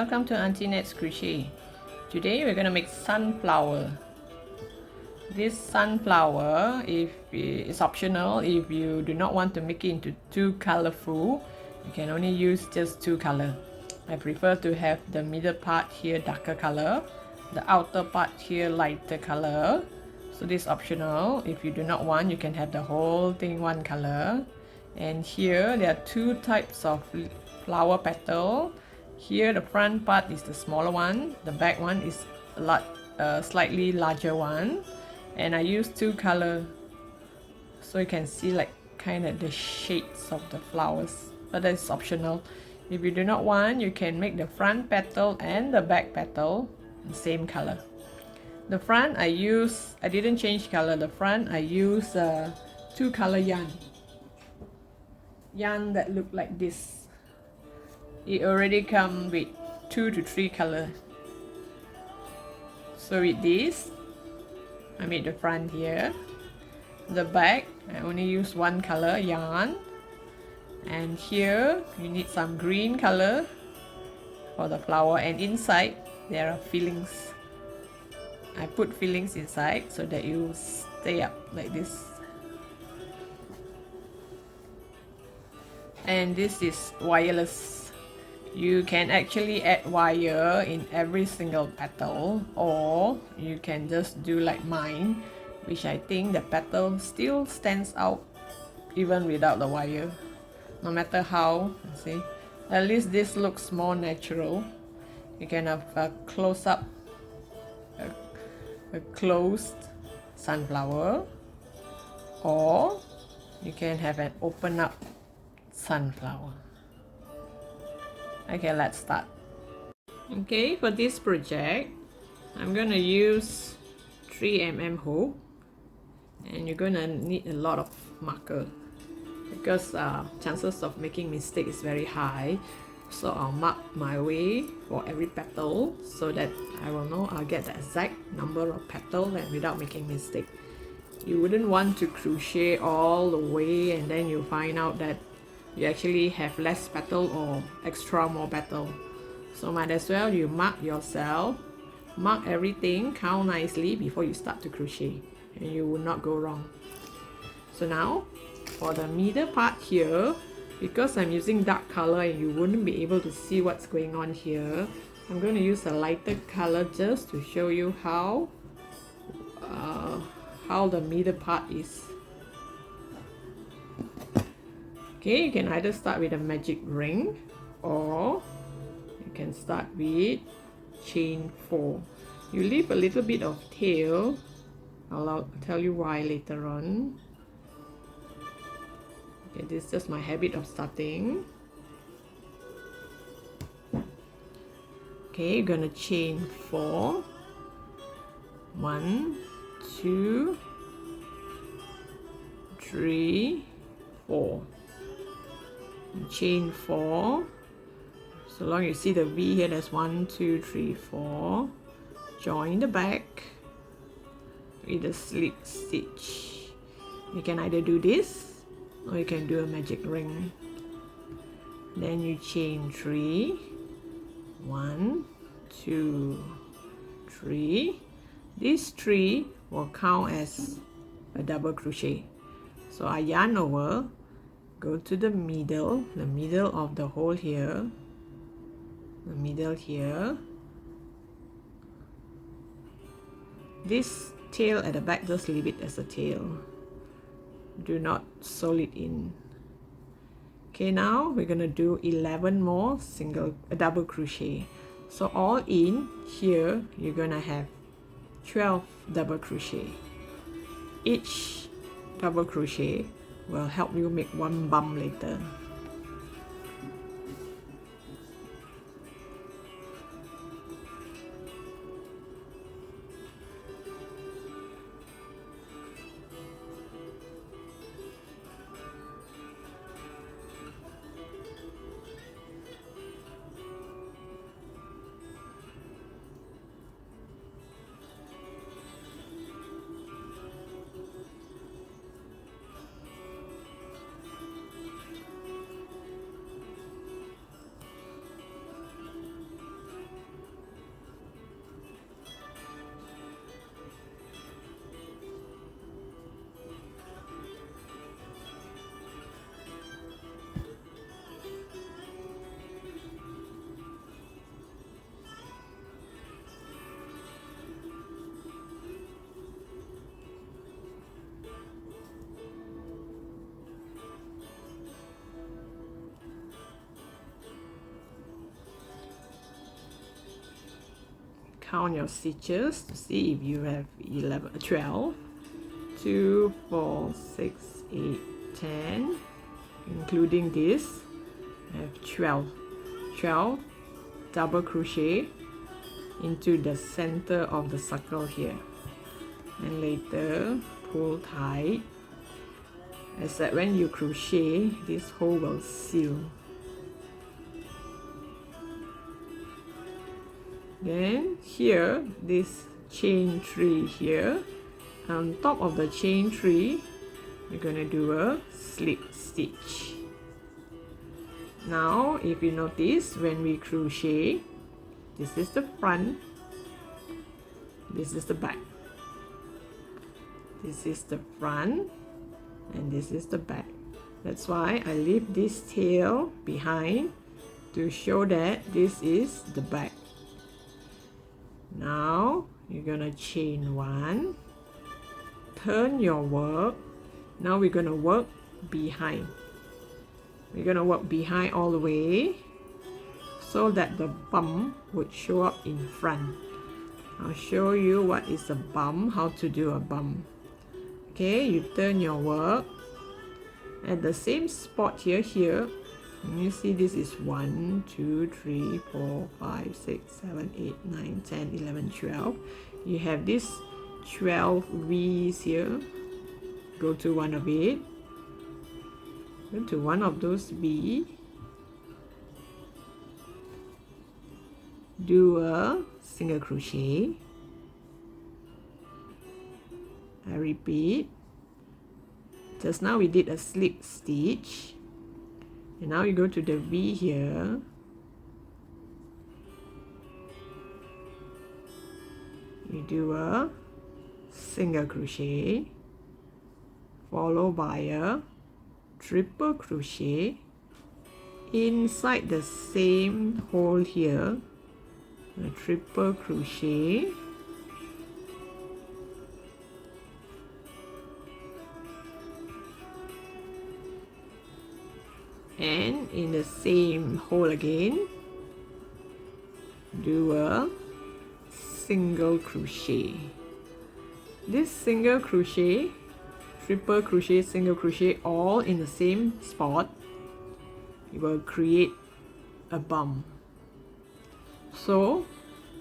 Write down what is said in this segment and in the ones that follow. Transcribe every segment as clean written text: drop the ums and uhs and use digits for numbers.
welcome to Auntie Nat's Crochet. Today we're going to make sunflower. This sunflower is optional. If you do not want to make it into too colorful, you can only use just two colors. I prefer to have the middle part here darker color, the outer part here lighter color. So this is optional. If you do not want, you can have the whole thing one color. And here there are two types of flower petal. Here the front part is the smaller one, the back one is a slightly larger one, and I use two color so you can see like kind of the shades of the flowers, but that's optional. If you do not want, you can make the front petal and the back petal the same color. The front I didn't change color. The front I use two color yarn that look like this. It already comes with 2 to 3 colors. So with this, I made the front here. The back, I only use one color yarn. And here, you need some green color for the flower. And inside, there are fillings. I put fillings inside so that you stay up like this. And this is wireless. You can actually add wire in every single petal, or you can just do like mine, which I think the petal still stands out even without the wire, no matter how. See, at least this looks more natural. You can have a close-up, a closed sunflower, or you can have an open-up sunflower. Okay, let's start. Okay, for this project, I'm gonna use 3mm hook, and you're gonna need a lot of marker because chances of making mistake is very high. So I'll mark my way for every petal so that I will know I'll get the exact number of petals and without making mistake. You wouldn't want to crochet all the way and then you find out that you actually have less petal or extra more petal. So might as well you mark yourself, mark everything, count nicely before you start to crochet, and you will not go wrong. So now for the middle part here, because I'm using dark color and you wouldn't be able to see what's going on here, I'm going to use a lighter color just to show you how the middle part is. Okay, you can either start with a magic ring or you can start with chain 4. You leave a little bit of tail. I'll tell you why later on. Okay, this is just my habit of starting. Okay, you're gonna chain 4. 1, 2, 3, 4. Chain 4. So long you see the V here, there's 1, 2, 3, 4. Join the back with a slip stitch. You can either do this or you can do a magic ring. Then you chain 3. 1, 2, 3. These 3 will count as a double crochet. So I yarn over, go to the middle of the hole here, the middle here. This tail at the back, just leave it as a tail. Do not sew it in. Okay, now we're gonna do 11 more double crochet. So all in here, you're gonna have 12 double crochet. Each double crochet will help you make one bump later. count your stitches to see if you have 12. 2, 4, 6, 8, 10, including this, I have 12 double crochet into the center of the circle here, and later pull tight, except when you crochet this hole will seal. Then here, this chain 3 here, on top of the chain 3 we're going to do a slip stitch. Now if you notice, when we crochet, this is the front, this is the back, this is the front, and this is the back. That's why I leave this tail behind to show that this is the back. Now you're gonna chain 1, turn your work. Now we're gonna work behind. We're gonna work behind all the way so that the bump would show up in front. I'll show you what is a bump, how to do a bump. Okay, you turn your work at the same spot here. And you see this is 1, 2, 3, 4, 5, 6, 7, 8, 9, 10, 11, 12. You have this 12 V's here. Go to one of it. Go to one of those V. Do a single crochet. I repeat. Just now we did a slip stitch. And now you go to the V here. You do a single crochet, followed by a triple crochet inside the same hole here, a triple crochet, and in the same hole again, do a single crochet. This single crochet, triple crochet, single crochet, all in the same spot, it will create a bump. So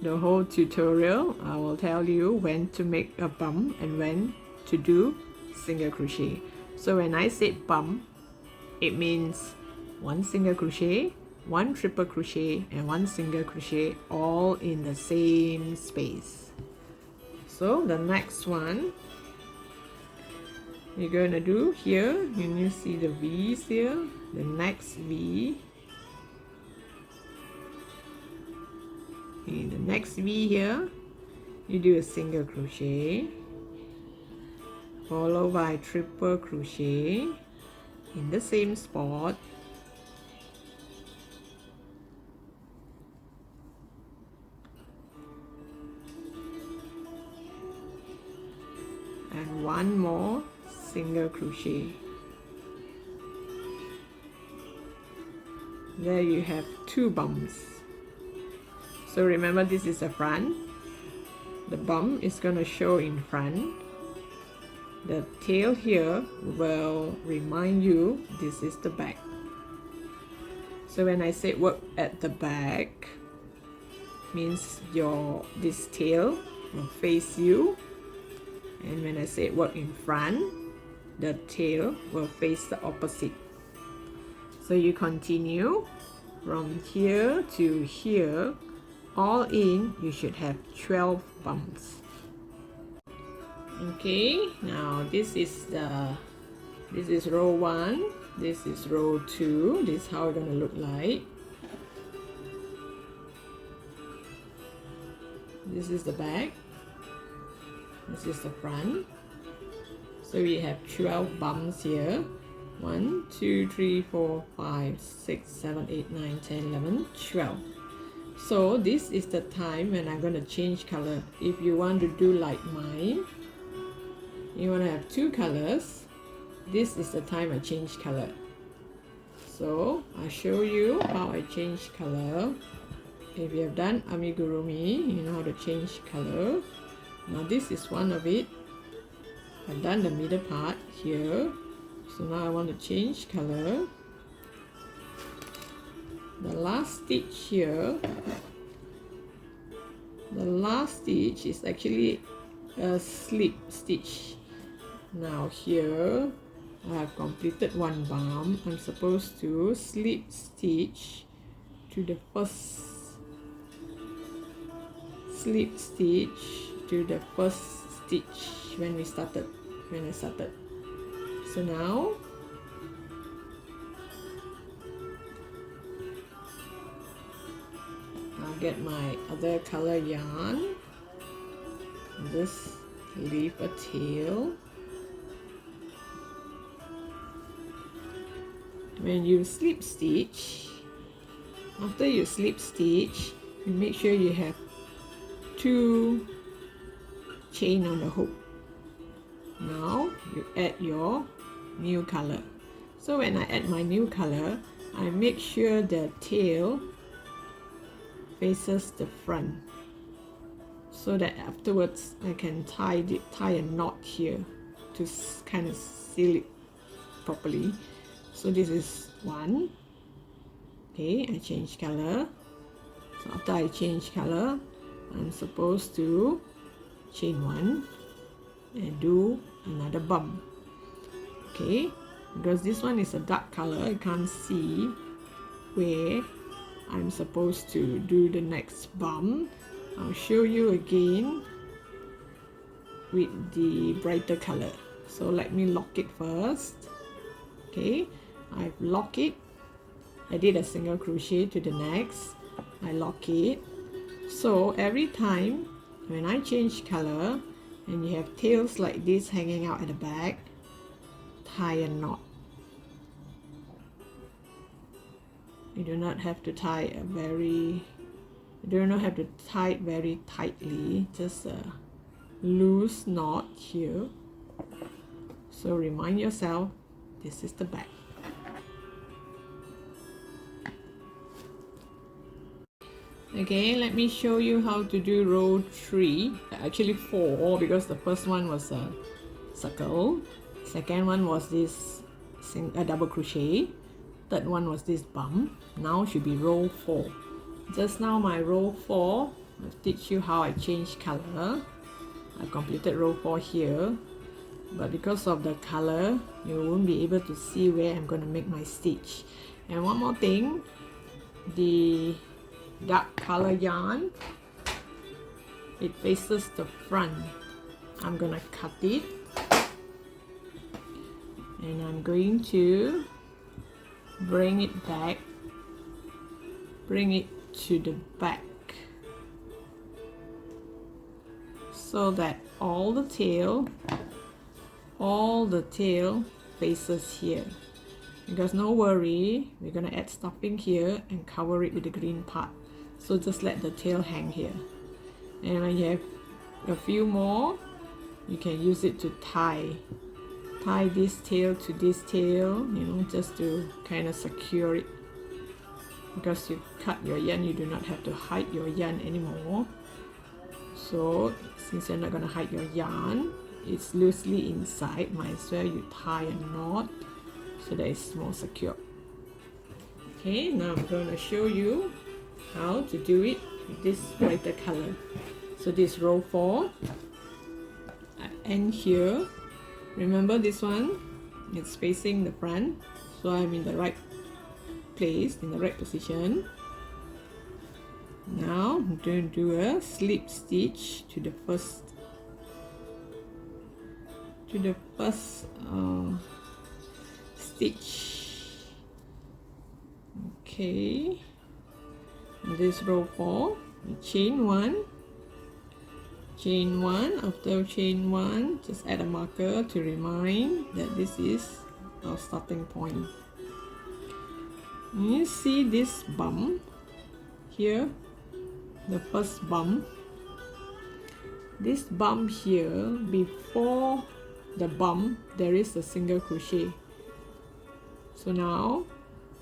the whole tutorial, I will tell you when to make a bump and when to do single crochet. So when I say bump, it means one single crochet, one triple crochet, and one single crochet, all in the same space. So the next one you're going to do here, and you see the V's here, the next V, in the next V here, you do a single crochet, followed by triple crochet in the same spot, and one more single crochet. There you have 2 bumps. So remember, this is the front. The bump is going to show in front. The tail here will remind you this is the back. So when I say work at the back, means this tail will face you. And when I say work in front, the tail will face the opposite. So you continue from here to here, all in, you should have 12 bumps. Okay, now this is row 1, this is row 2, this is how it's gonna look like. This is the back, this is the front. So we have 12 bumps here. 1, 2, 3, 4, 5, 6, 7, 8, 9, 10, 11, 12. So this is the time when I'm going to change color. If you want to do like mine, you want to have 2 colors, this is the time I change color. So I'll show you how I change color. If you have done amigurumi, you know how to change color. Now this is one of it. I've done the middle part here, so now I want to change color. The last stitch here, the last stitch is actually a slip stitch. Now here I have completed one bump. I'm supposed to slip stitch to the first slip stitch to the first stitch when I started. So now I'll get my other color yarn, just leave a tail. When you slip stitch, after you slip stitch, you make sure you have 2 chain on the hook. Now you add your new color. So when I add my new color, I make sure the tail faces the front, so that afterwards I can tie a knot here to kind of seal it properly. So this is one. Okay, I change color. So after I change color, I'm supposed to chain 1 and do another bump. Okay, because this one is a dark color, I can't see where I'm supposed to do the next bump. I'll show you again with the brighter color. So let me lock it first. Okay, I've locked it. I did a single crochet to the next. I lock it. So every time when I change color and you have tails like this hanging out at the back, tie a knot. You do not have to tie it very tightly, just a loose knot here. So remind yourself, this is the back. Okay, let me show you how to do row 3, actually 4, because the first one was a circle, second one was this double crochet, third one was this bump. Now should be row 4. Just now my row 4, I'll teach you how I change color. I completed row 4 here, but because of the color, you won't be able to see where I'm going to make my stitch. And one more thing, the dark color yarn, it faces the front. I'm gonna cut it and I'm going to bring it back, bring it to the back, so that all the tail faces here. Because no worry, we're gonna add stuffing here and cover it with the green part. So just let the tail hang here. And when you have a few more, you can use it to tie this tail to this tail, you know, just to kind of secure it. Because you cut your yarn, you do not have to hide your yarn anymore. So since you're not gonna hide your yarn, it's loosely inside, might as well you tie a knot so that it's more secure. Okay, now I'm going to show you how to do it with this brighter color. So this row 4, I end here. Remember this one, it's facing the front, so I'm in the right place, in the right position. Now I'm going to do a slip stitch to the first stitch. Okay, this row 4, we chain 1, after chain 1, just add a marker to remind that this is our starting point. You see this bump here, the first bump. This bump here, before the bump there is a single crochet. So now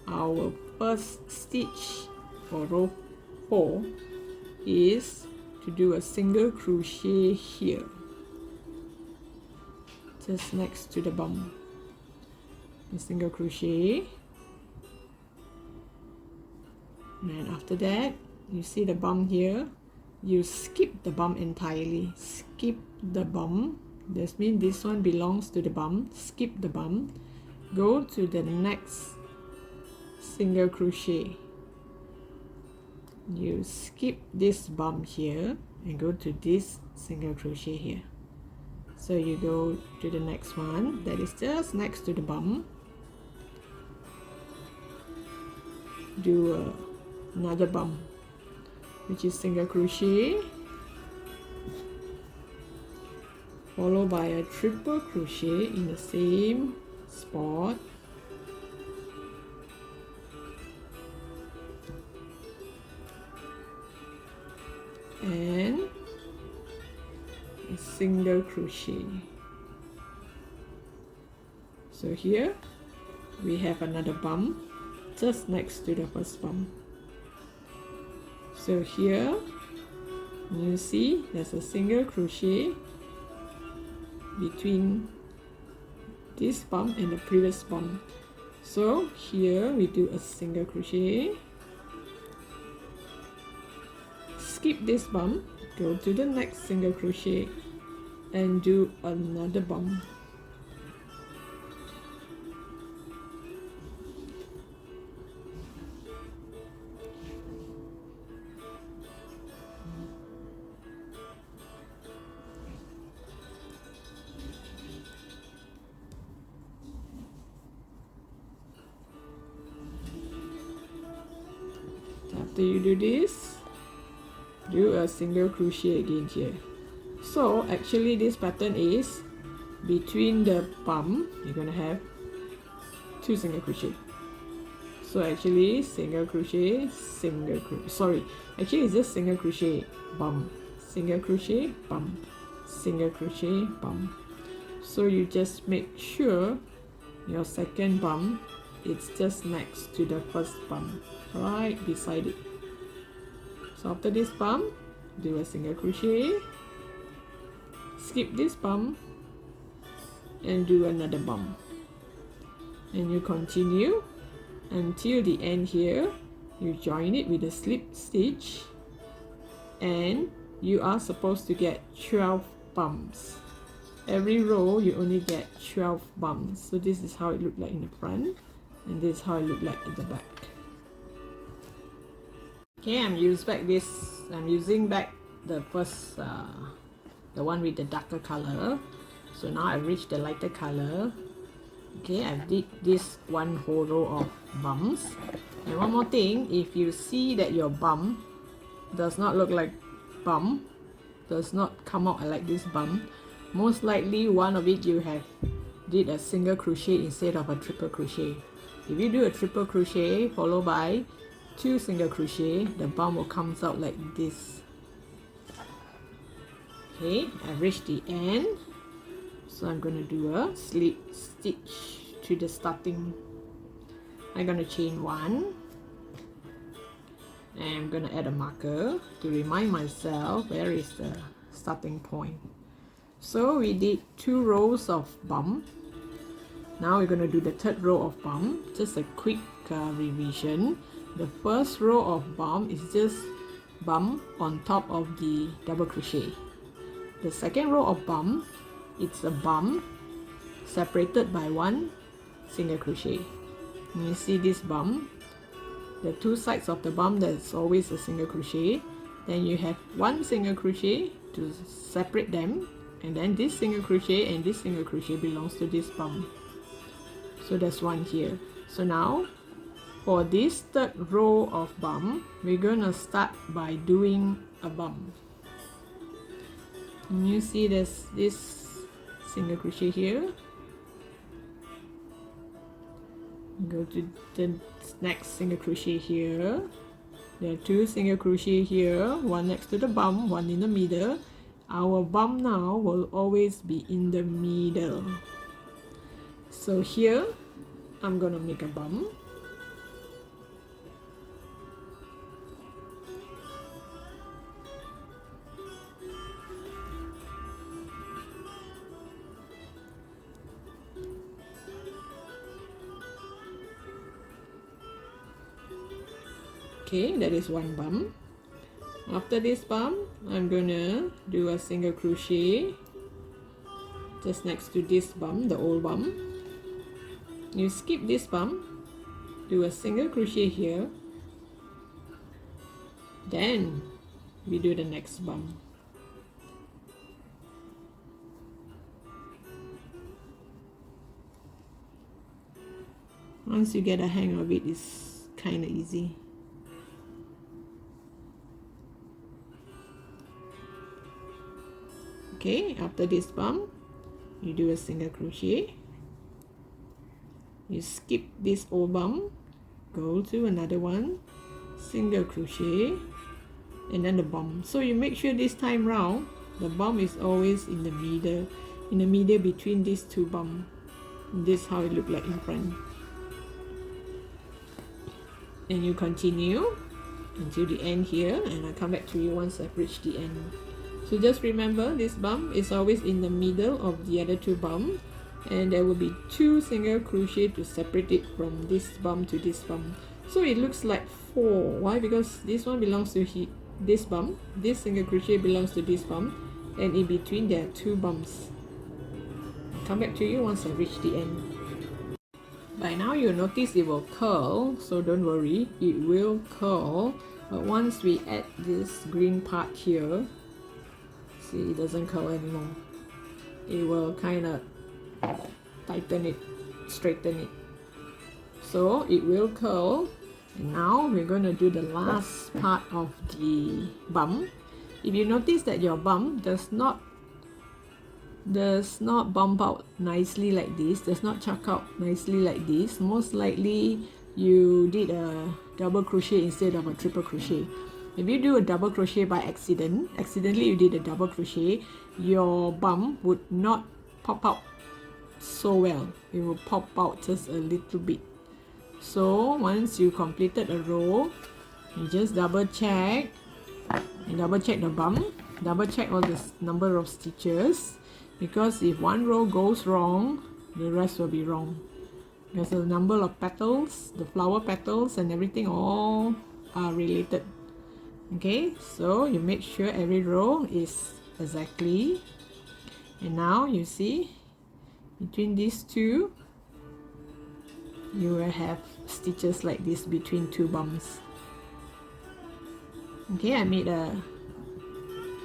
our first stitch for row 4 is to do a single crochet here, just next to the bum. A single crochet, and after that, you see the bum here, you skip the bum entirely. Skip the bum, that means this one belongs to the bum. Skip the bum, go to the next single crochet. You skip this bum here and go to this single crochet here. So you go to the next one that is just next to the bum. Do another bum, which is single crochet, followed by a triple crochet in the same spot, and a single crochet. So here we have another bum just next to the first bum. So here you see there's a single crochet between this bum and the previous bum. So here we do a single crochet, skip this bum, go to the next single crochet and do another bum. After you do this, do a single crochet again here. So actually this pattern is between the bum, you're going to have 2 single crochet. So actually single crochet, single crochet, sorry, actually it's just single crochet, bum, single crochet, bum, single crochet, bum. So you just make sure your second bum, it's just next to the first bum, right beside it. So after this bum, do a single crochet, skip this bum and do another bum, and you continue until the end here. You join it with a slip stitch and you are supposed to get 12 bumps. Every row you only get 12 bumps. So this is how it looked like in the front and this is how it looked like at the back. Okay, I'm using back the first the one with the darker color. So now I've reached the lighter color. Okay, I've did this one whole row of bumps. And one more thing, if you see that your bum does not look like bum, does not come out like this bum, most likely one of it you have did a single crochet instead of a triple crochet. If you do a triple crochet followed by 2 single crochet, the bum will come out like this. Okay, I've reached the end. So I'm going to do a slip stitch to the starting. I'm going to chain 1 and I'm going to add a marker to remind myself where is the starting point. So we did 2 rows of bum. Now we're going to do the 3rd row of bum. Just a quick revision. The first row of bum is just bum on top of the double crochet. The second row of bum, it's a bum separated by 1 single crochet. And you see this bum, the 2 sides of the bum, there's always a single crochet. Then you have 1 single crochet to separate them, and then this single crochet and this single crochet belongs to this bum. So there's 1 here. So now for this 3rd row of bum, we're gonna start by doing a bum. And you see there's this single crochet here. Go to the next single crochet here. There are 2 single crochet here, 1 next to the bum, 1 in the middle. Our bum now will always be in the middle. So here I'm gonna make a bum. Okay, that is one bump. After this bump, I'm gonna do a single crochet just next to this bump, the old bump. You skip this bump, do a single crochet here, then we do the next bump. Once you get a hang of it, it's kind of easy. Okay, after this bump, you do a single crochet. You skip this old bump, go to another one, single crochet, and then the bump. So you make sure this time round, the bump is always in the middle between these two bumps. This is how it looks like in front. And you continue until the end here, and I'll come back to you once I've reached the end. So just remember, this bump is always in the middle of the other two bumps, and there will be 2 single crochet to separate it from this bump to this bump. So it looks like 4. Why? Because this one belongs to this bump, this single crochet belongs to this bump, and in between there are 2 bumps. I'll come back to you once I reach the end. By now you'll notice it will curl, so don't worry, it will curl. But once we add this green part here, see, it doesn't curl anymore. It will kind of tighten it, straighten it. So it will curl. And now we're going to do the last part of the bump. If you notice that your bump does not bump out nicely like this, does not chuck out nicely like this, most likely you did a double crochet instead of a triple crochet. If you do a double crochet by accidentally you did a double crochet, your bump would not pop out so well. It will pop out just a little bit. So once you completed a row, you just double check and double check the bump, double check all the number of stitches, because if one row goes wrong, the rest will be wrong. There's a number of petals, the flower petals and everything all are related. Okay, so you make sure every row is exactly. And now you see between these two, you will have stitches like this between 2 bumps. Okay, I made a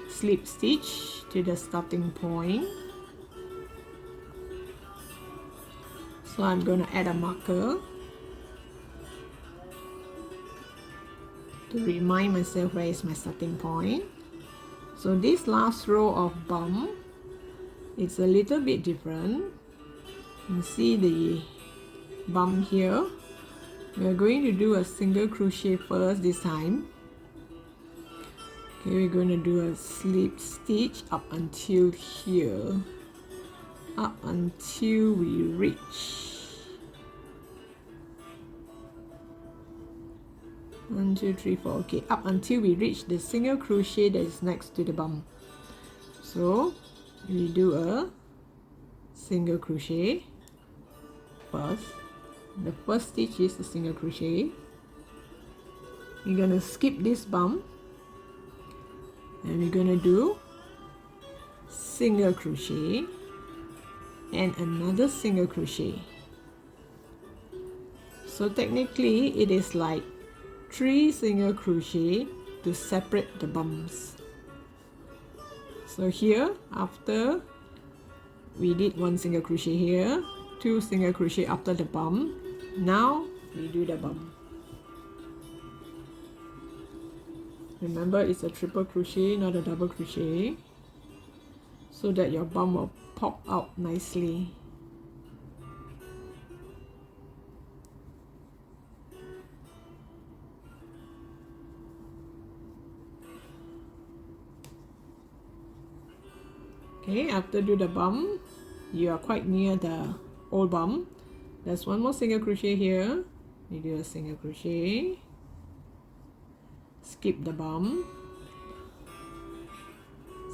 slip stitch to the starting point. So I'm going to add a marker to remind myself where is my starting point. So this last row of bump, it's a little bit different. You see the bump here. We are going to do a single crochet first this time. Okay, we're going to do a slip stitch up until here, up until we reach 1, 2, 3, 4. Okay, up until we reach the single crochet that is next to the bump. So we do a single crochet first. The first stitch is the single crochet. We're going to skip this bump and we're going to do single crochet and another single crochet. So technically it is like 3 single crochet to separate the bumps. So here, after we did 1 single crochet here, 2 single crochet after the bump, now we do the bump. Remember, it's a triple crochet, not a double crochet, so that your bump will pop out nicely. Okay, after do the bump, you are quite near the old bump. There's 1 more single crochet here. You do a single crochet, skip the bump,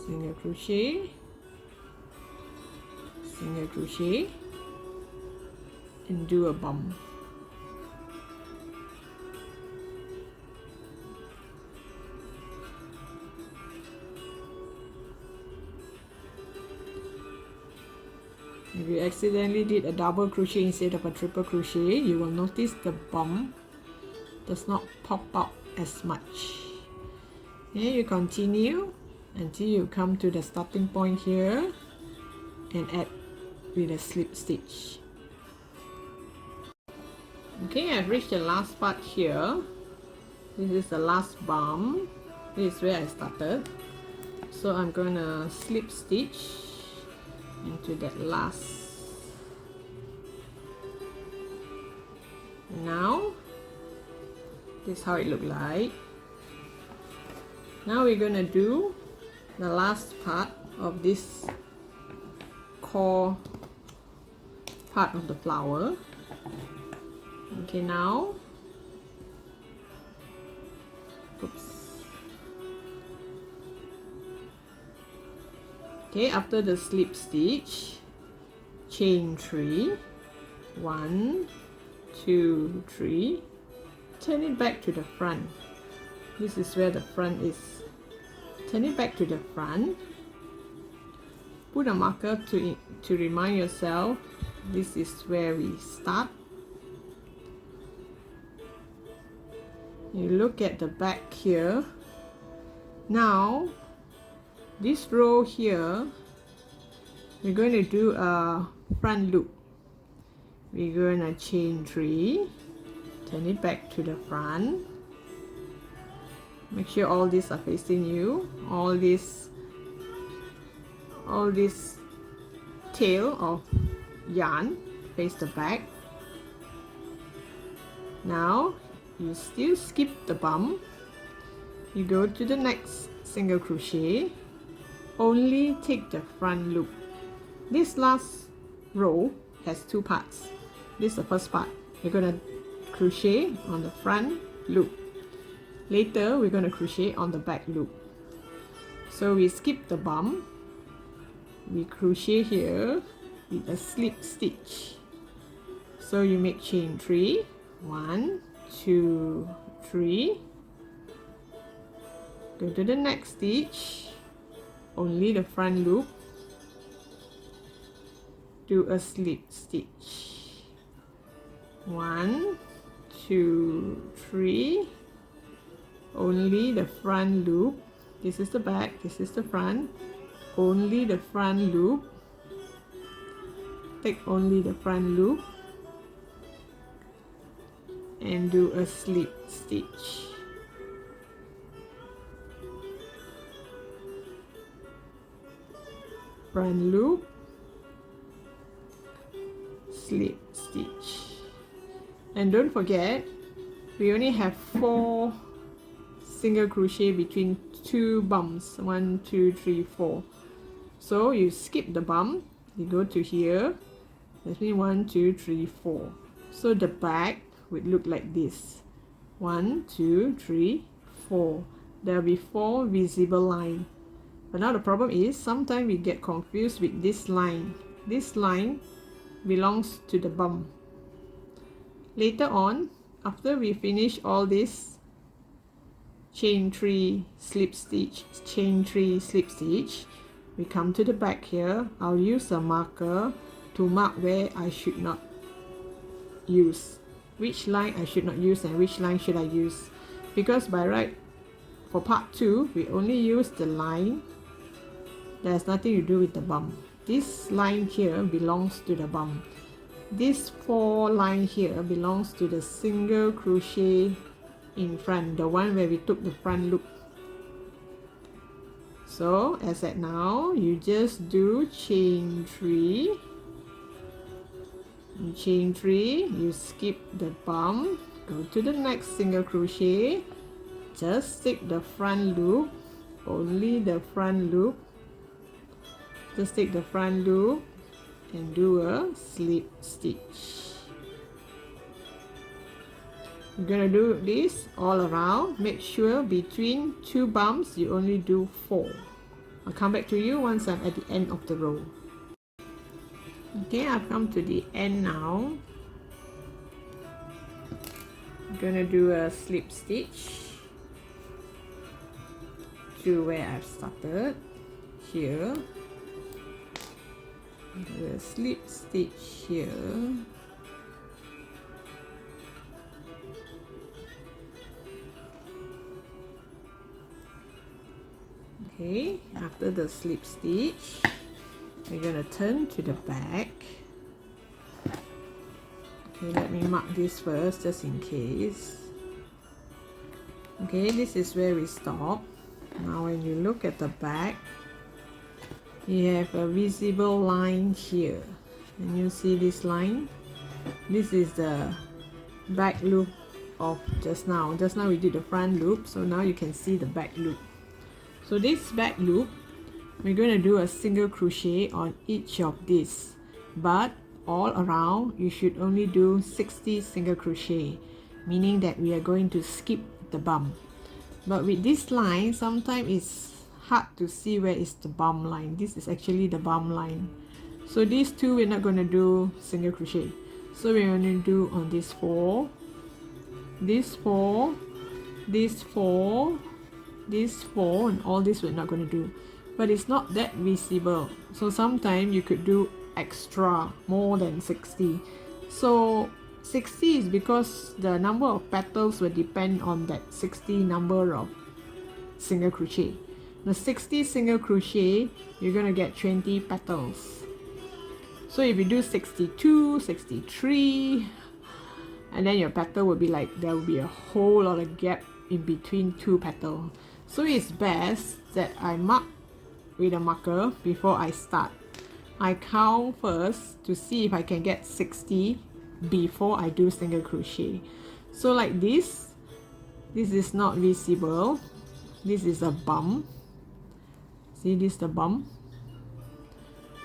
single crochet, single crochet, and do a bump. If you accidentally did a double crochet instead of a triple crochet, you will notice the bump does not pop out as much. Here you continue until you come to the starting point here and add with a slip stitch. Okay, I've reached the last part here. This is the last bump. This is where I started. So I'm gonna slip stitch into that last. Now, this is how it looks like. Now we're gonna do the last part of this core part of the flower. Okay, now, oops. Okay, after the slip stitch, chain 3, 1, 2, 3, turn it back to the front. This is where the front is. Turn it back to the front. Put a marker to remind yourself this is where we start. You look at the back here. Now, this row here, we're going to do a front loop. We're going to chain 3, turn it back to the front. Make sure all these are facing you. All this tail of yarn face the back. Now you still skip the bump. You go to the next single crochet. Only take the front loop. This last row has 2 parts. This is the first part. You're going to crochet on the front loop. Later, we're going to crochet on the back loop. So we skip the bump. We crochet here with a slip stitch. So you make chain 3, 1, 2, 3. Go to the next stitch. Only the front loop. Do a slip stitch. 1, 2, 3. Only the front loop. This is the back, this is the front. Only the front loop. Take only the front loop and do a slip stitch. Front loop, slip stitch. And don't forget, we only have 4 single crochet between 2 bumps. 1, 2, 3, 4. So you skip the bump, you go to here. That means 1, 2, 3, 4. So the back would look like this. 1, 2, 3, 4. There will be 4 visible lines. But now the problem is sometimes we get confused with this line. This line belongs to the bump. Later on, after we finish all this, chain 3, slip stitch, chain 3, slip stitch, we come to the back here. I'll use a marker to mark where I should not use, which line I should not use and which line should I use, because by right for part 2 we only use the line that has nothing to do with the bump. This line here belongs to the bump. This 4 line here belongs to the single crochet in front, the one where we took the front loop. So as at now, you just do chain 3. In chain 3, you skip the bump, go to the next single crochet, just take the front loop, only the front loop. Just take the front loop and do a slip stitch. You're gonna do this all around. Make sure between 2 bumps you only do 4. I'll come back to you once I'm at the end of the row. Okay, I've come to the end now. I'm gonna do a slip stitch to where I've started here. the slip stitch here. Okay, after the slip stitch, we're going to turn to the back. Okay, let me mark this first just in case. Okay, this is where we stop. Now when you look at the back, you have a visible line here. And you see this line? This is the back loop of just now. Just now we did the front loop, so now you can see the back loop. So this back loop, we're going to do a single crochet on each of these, but all around you should only do 60 single crochet, meaning that we are going to skip the bump. But with this line, sometimes it's hard to see where is the bump line. This is actually the bump line. So these two we're not going to do single crochet. So we're going to do on this 4, this 4, this 4, this 4, and all this we're not going to do. But it's not that visible. So sometimes you could do extra, more than 60. So 60 is because the number of petals will depend on that 60 number of single crochet. The 60 single crochet, you're going to get 20 petals. So if you do 62, 63, and then your petal will be like, there will be a whole lot of gap in between two petals. So it's best that I mark with a marker before I start. I count first to see if I can get 60 before I do single crochet. So like this is not visible. This is a bump. See, this is the bump.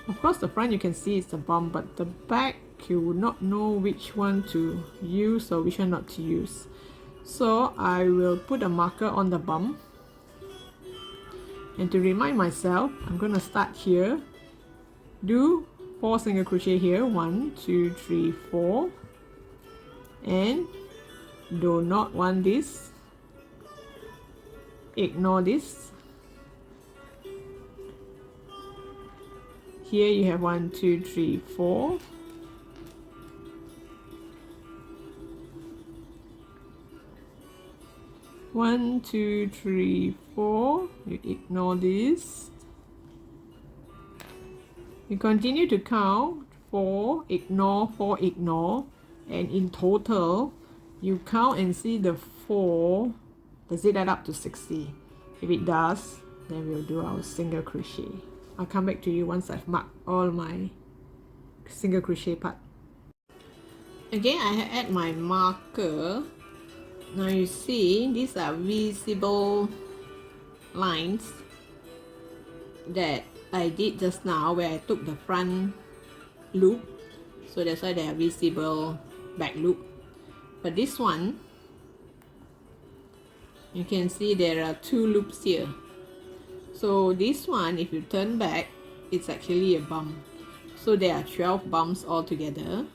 Of course the front you can see it's a bump, but the back you would not know which one to use or which one not to use. So I will put a marker on the bump, and to remind myself, I'm going to start here, do 4 single crochet here, 1, 2, 3, 4, and do not want this, ignore this. Here you have 1, 2, 3, 4. One, 2, 3, 4. You ignore this. You continue to count 4, ignore, 4, ignore, and in total, you count and see the 4. Does it add up to 60? If it does, then we'll do our single crochet. I'll come back to you once I've marked all my single crochet part. Again, I add my marker. Now you see, these are visible lines that I did just now where I took the front loop. So that's why they are visible back loop. But this one, you can see there are 2 loops here. So this one, if you turn back, it's actually a bump. So there are 12 bumps altogether.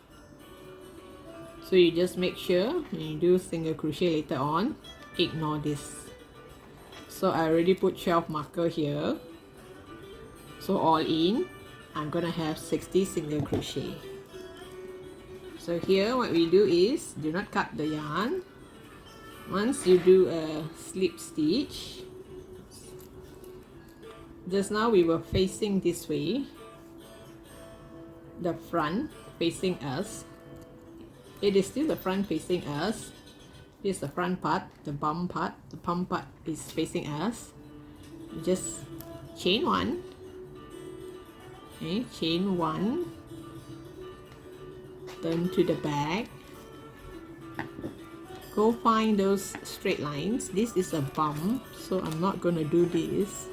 So you just make sure when you do single crochet later on, ignore this. So I already put 12 marker here. So all in, I'm gonna have 60 single crochet. So here what we do is, do not cut the yarn. Once you do a slip stitch, just now we were facing this way, the front facing us. It is still the front facing us. This is the front part, the bump part. The bump part is facing us. You just chain 1. Okay, chain 1. Turn to the back. Go find those straight lines. This is a bump, so I'm not gonna do this.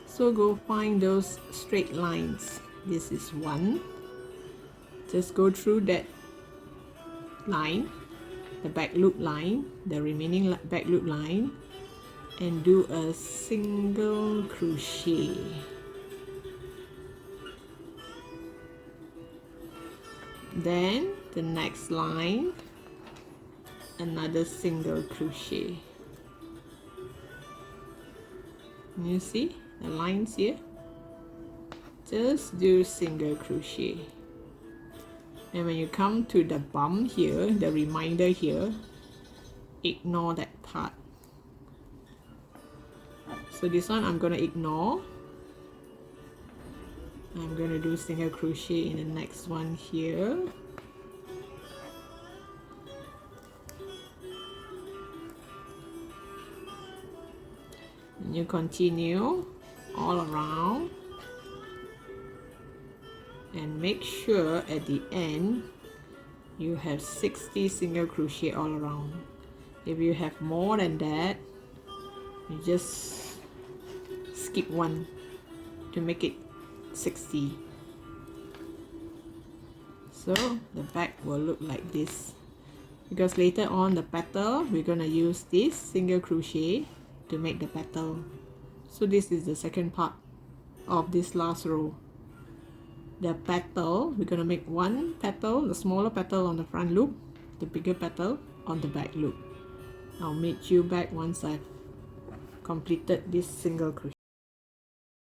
So go find those straight lines. This is 1. Just go through that line, the back loop line, the remaining back loop line, and do a single crochet. Then the next line, another single crochet. You see the lines here? just do single crochet. And when you come to the bum here, the reminder here, ignore that part. So this one I'm going to ignore. I'm going to do single crochet in the next one here. And you continue all around. And make sure at the end you have 60 single crochet all around. If you have more than that, you just skip one to make it 60. So the back will look like this, because later on the petal we're gonna use this single crochet to make the petal. So this is the second part of this last row. The petal, we're going to make one petal, the smaller petal on the front loop, the bigger petal on the back loop. I'll meet you back once I've completed this single crochet.